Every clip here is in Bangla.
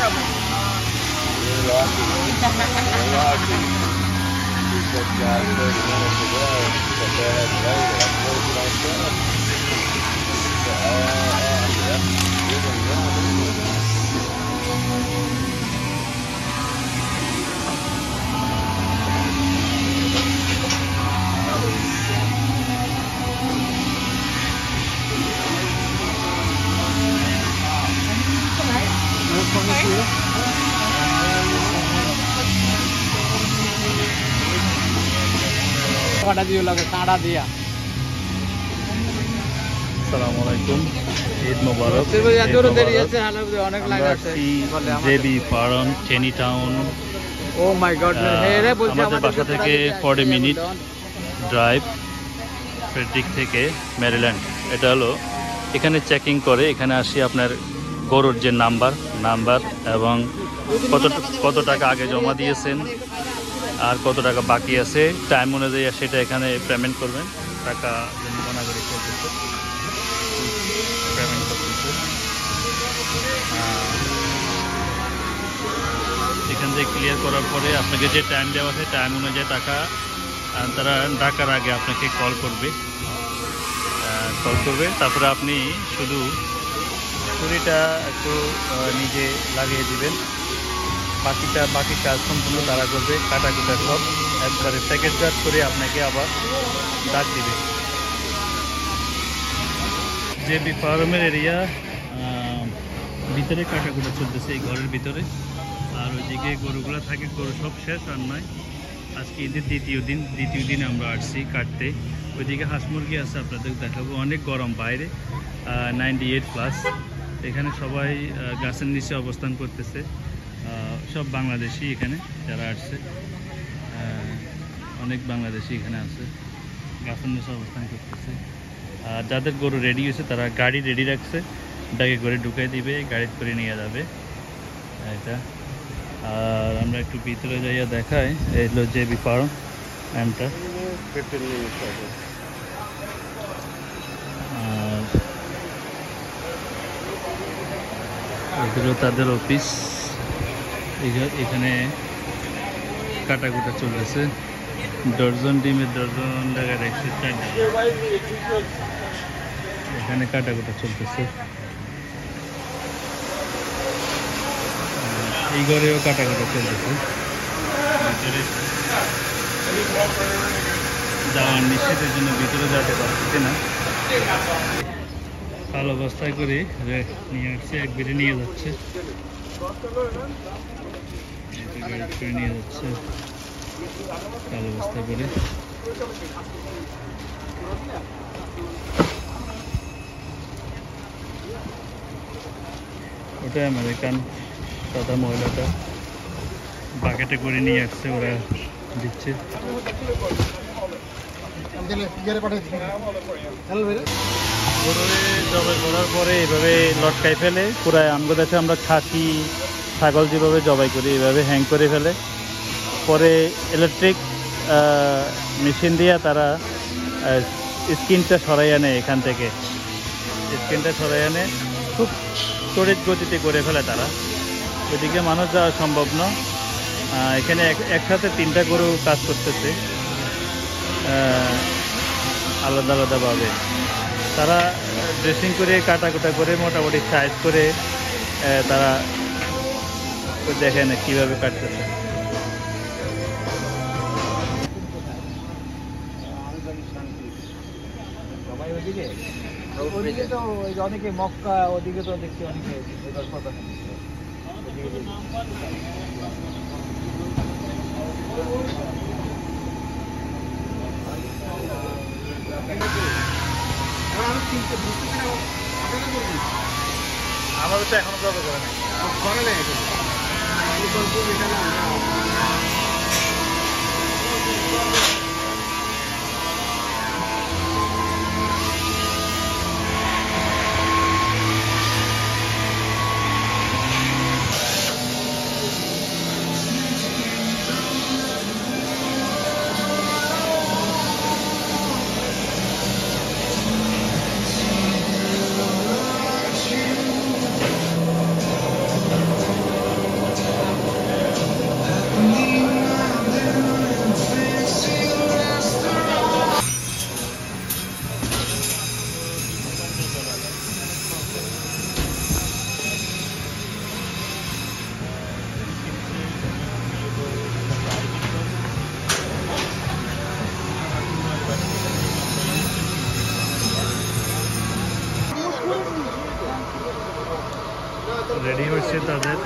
You're lucky. You're lucky. You said got 30 minutes ago. But they had later. I closed it myself. Yep. You're going to run. আসসালামুআলাইকুম, ঈদ মোবারক। JB farm, Cheney town. আমাদের বাসা থেকে 40 মিনিট ড্রাইভ, ফ্রেডরিক থেকে ম্যারিল্যান্ড। এটা হলো এখানে চেকিং করে, এখানে আসি আপনার গরুর যে নাম্বার এবং কত টাকা আগে জমা দিয়েছেন আর কত টাকা বাকি আছে, টাইম অনুযায়ী সেটা এখানে পেমেন্ট করবেন। টাকা গণাগরি করতেছে, পেমেন্ট করতেছে। এখান থেকে ক্লিয়ার করার পরে আপনাকে যে টাইম দেওয়া আছে টাইম অনুযায়ী টাকা তারা ডাকার আগে আপনাকে কল করবে। তারপরে আপনি শুধু ছুরিটা একটু নিজে লাগিয়ে দিবেন, বাকি কাজ সম্পূর্ণ তারা করবে। কাটাকুটা সব একবারে প্যাকেটজাত করে আপনাকে আবার ডাক দিবে। যে ফার্মের এরিয়া ভিতরে কাটাকুটা চলতেছে, এই ঘরের ভিতরে। আর ওইদিকে গরুগুলো থাকে, গরু সব শেষ আর নয়। আজকে ঈদের দ্বিতীয় দিন আমরা আসছি কাটতে। ওইদিকে হাঁস মুরগি আছে, আপনাদের দেখাবো। অনেক গরম বাইরে, 98+। এখানে সবাই গাছের নিচে অবস্থান করতেছে, সব বাংলাদেশি এখানে যারা আসছে। অনেক বাংলাদেশি এখানে আছে, গাছের নিচে অবস্থান করতেছে। আর যাদের গরু রেডি হয়েছে তারা গাড়ি রেডি রাখছে, ব্যাগে করে ঢুকাই দিবে, গাড়িতে করে নিয়ে যাবে এটা। আর আমরা একটু ভিতরে যাইয়া দেখাই। এই হলো জেবি ফার্ম এন্টার। আর এগুলো তাদের অফিস। এখানে কাটাকুটা চলতেছে। ডজন ডিমের ডজন জায়গায় রাখছে 4 টাকা। এখানে কাটাকুটা চলতেছে। এই ঘরেও কাটাকুটা চলতেছে। ভিতরে যাওয়ার নিষেধের জন্য ভিতরে যেতে পারতেছে না। কালো অবস্থায় করে নিয়ে আসছে, একবারে নিয়ে যাচ্ছে, নিয়ে যাচ্ছে কালো অবস্থা করে। ওটা আমেরিকান সাদা মহিলাটা বাকেটে করে নিয়ে আসছে, ওরা দিচ্ছে। গরুরে জবাই করার পরে এইভাবে লটকাই ফেলে পুরাই। আমগো দেশে আমরা খাসি ছাগল যেভাবে জবাই করি এইভাবে হ্যাং করে ফেলে। পরে ইলেকট্রিক মেশিন দিয়ে তারা স্কিনটা সরাই আনে, এখান থেকে স্কিনটা সরাই আনে। খুব তড়িৎ গতিতে করে ফেলে তারা। ওইদিকে মানুষ যাওয়া সম্ভব না। এখানে একসাথে 3টা গরু কাজ করতেছে আলাদা আলাদাভাবে। তারা ড্রেসিং করে কাটাকুটা করে মোটামুটি সাইজ করে তারা দেখেন কীভাবে কাটতেছে। ওদিকে তো অনেকে মক্কা, ওদিকে তো দেখছি অনেকে আমাদের তো এখনো জব করে নাই। রেডি হচ্ছে তাদের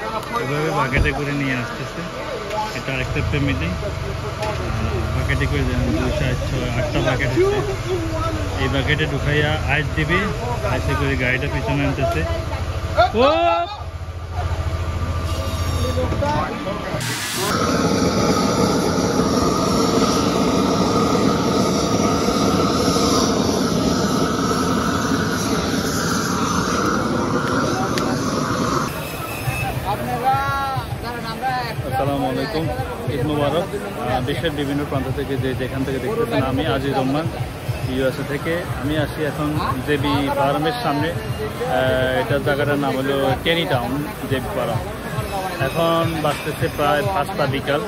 এভাবে বাকেটে করে নিয়ে আসতেছে। এটা আরেকটা ফ্যামিলি বাকেটে করে দেন 2 4 6 8টা বাকেট হচ্ছে। এই বাকেটে ঢুকাইয়া আইস দিবে, আইসে করে গাড়িটা পিছনে আনতেছে। ও আসসালামু আলাইকুম, ঈদ মুবারক। বিশ্বের বিভিন্ন প্রান্ত থেকে যেখান থেকে দেখতেছেন, আমি আজিজ রহমান USA থেকে। আমি আসি এখন জেবি ফার্মের সামনে। এটার জায়গাটার নাম হলো টেনি টাউন, জেবি ফার্ম। এখন বাজতেছে প্রায় 5টা বিকাল,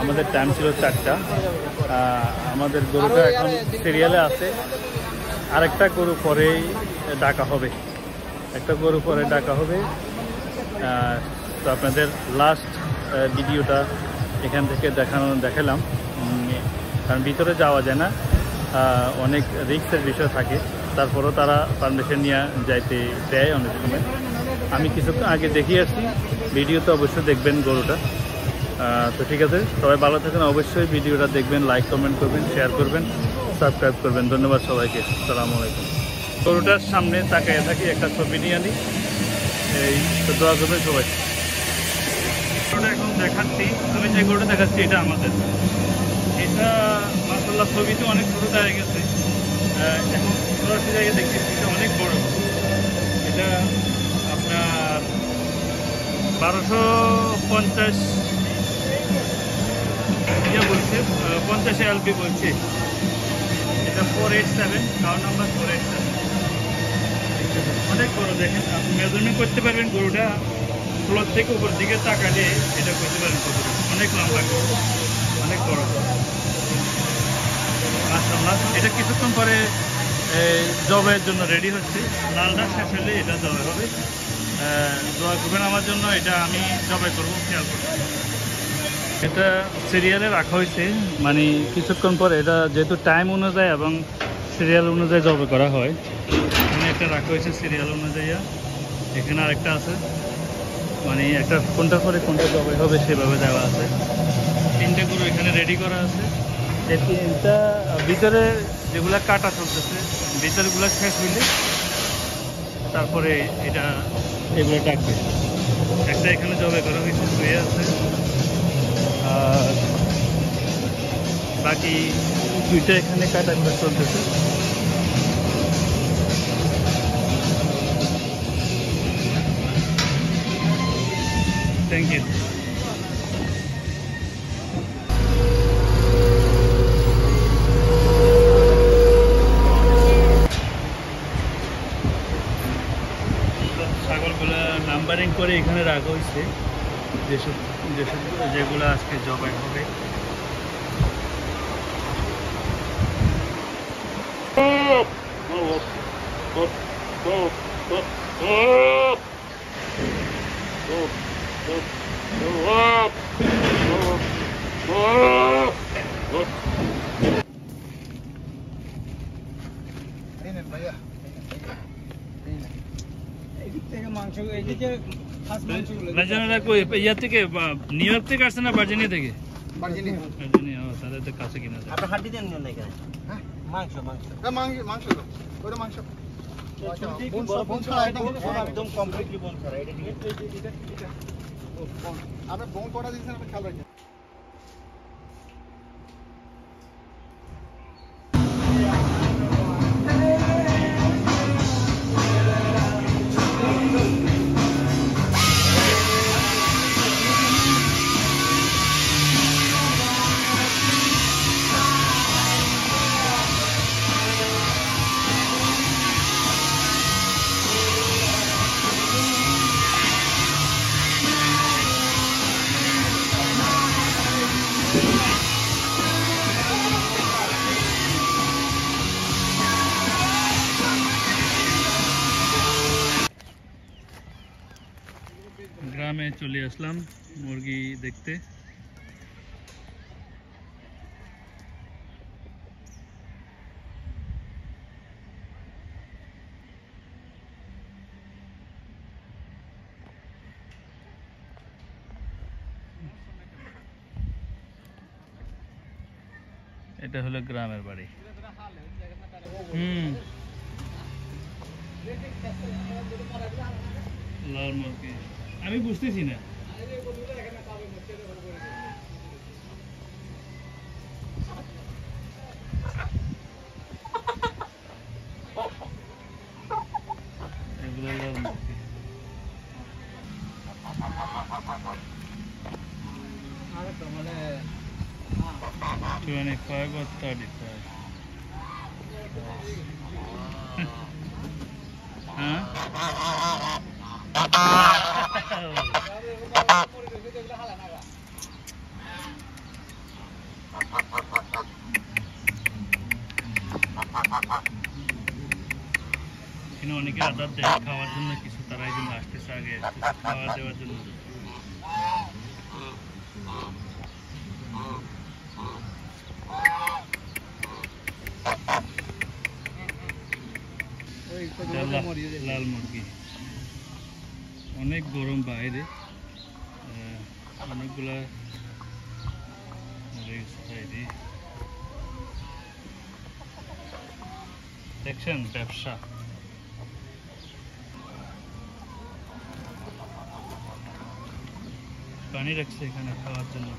আমাদের টাইম ছিল 4টা। আমাদের গরুটা এখন সিরিয়ালে আছে, আরেকটা গরু পরেই ডাকা হবে, একটা গরু পরে ডাকা হবে। তো আপনাদের লাস্ট ভিডিওটা এখান থেকে দেখালাম, কারণ ভিতরে যাওয়া যায় না, অনেক রিস্কের বিষয় থাকে। তারপরও তারা পারমিশন নিয়ে যাইতে দেয় অনেক সময়। আমি কিছুক্ষণ আগে দেখিয়ে আসছি, ভিডিওতে অবশ্যই দেখবেন গরুটা। তো ঠিক আছে, সবাই ভালো থাকেন, অবশ্যই ভিডিওটা দেখবেন, লাইক কমেন্ট করবেন, শেয়ার করবেন, সাবস্ক্রাইব করবেন। ধন্যবাদ সবাইকে, আসসালামু আলাইকুম। গরুটার সামনে তাকাইয়া থাকি, একটা ছবি নিয়ে আনি, এই তো দোয়া করবেন সবাই। গরুটা এখন দেখাচ্ছি, আমি যে গরুটা দেখাচ্ছি এটা আমাদের। এটা মাশাআল্লাহ ছবিতে অনেক ছোটো হয়ে গেছে, এখন সরাসরি জায়গায় দেখতেছি এটা অনেক বড়। এটা আপনার 1250 বলছে, 50 LP বলছে। এটা 487, কাউ নাম্বার 487, অনেক বড়। দেখেন, আপনি মেজারমেন্ট করতে পারবেন গরুটা, ফ্লোর থেকে উপর দিকে তাকালে এটা করতে পারেন কতটা, অনেক লম্বা গরু, অনেক বড় মাশাআল্লাহ। এটা কিছুক্ষণ পরে জবের জন্য রেডি হচ্ছে, লালটা শেষ হলে এটা জবে হবে। দোয়া করবেন আমার জন্য, এটা আমি জবাই করবো, খেয়াল করবো। এটা সিরিয়ালে রাখা হয়েছে, মানে কিছুক্ষণ পরে এটা যেহেতু টাইম অনুযায়ী এবং সিরিয়াল অনুযায়ী জবে করা হয়। এখানে একটা রাখা হয়েছে সিরিয়াল অনুযায়ী, এখানে আরেকটা আছে, মানে একটা কোনটা করে কোনটা জবাই হবে সেভাবে দেওয়া আছে। 3টে গরু এখানে রেডি করা আছে। এই 3টা ভিতরে যেগুলা কাটা চলতেছে, ভিতরগুলো শেষ হইলে তারপরে এগুলো ডাকবে। একটা এখানে জবাই করা হয়েছে, শুয়ে আছে, আর বাকি 2টা এখানে কাটা করে চলতেছে। Thank you. ছাগলগুলা নাম্বারিং করে এখানে রাখা হয়েছে, যেগুলো আজকে জবাই হবে। ইয়া থেকে নিউ ইয়র্ক থেকে আসছে না ভার্জিনিয়া থেকে? ভার্জিনিয়া, তাহলে তো কাছে কিনা যায়। আপনার হাড্ডি দেন না এখানে? হ্যাঁ, মাংস একদম কমপ্লিটলি বোন ছাড়া। এটা ঠিক আছে, আপনি বোন করা দিয়েছেন, আপনি খেয়াল রাখবেন। গ্রামে চলে আসলাম মুরগি দেখতে। এটা হলো গ্রামের বাড়ি। লাল মুরগি আমি বুঝতেছি না। এগুলো লাল মুরগি। $25 or $35? Huh? এখানে অনেকে আদার দেয় খাওয়ার জন্য, কিছু তারা এই জন্য আসতেছে আগে খাওয়া দেওয়ার জন্য। লাল মুরগি অনেক গরম বাইরে, অনেকগুলা দেখছেন ব্যবসা। পানি রাখছে এখানে খাওয়ার জন্য।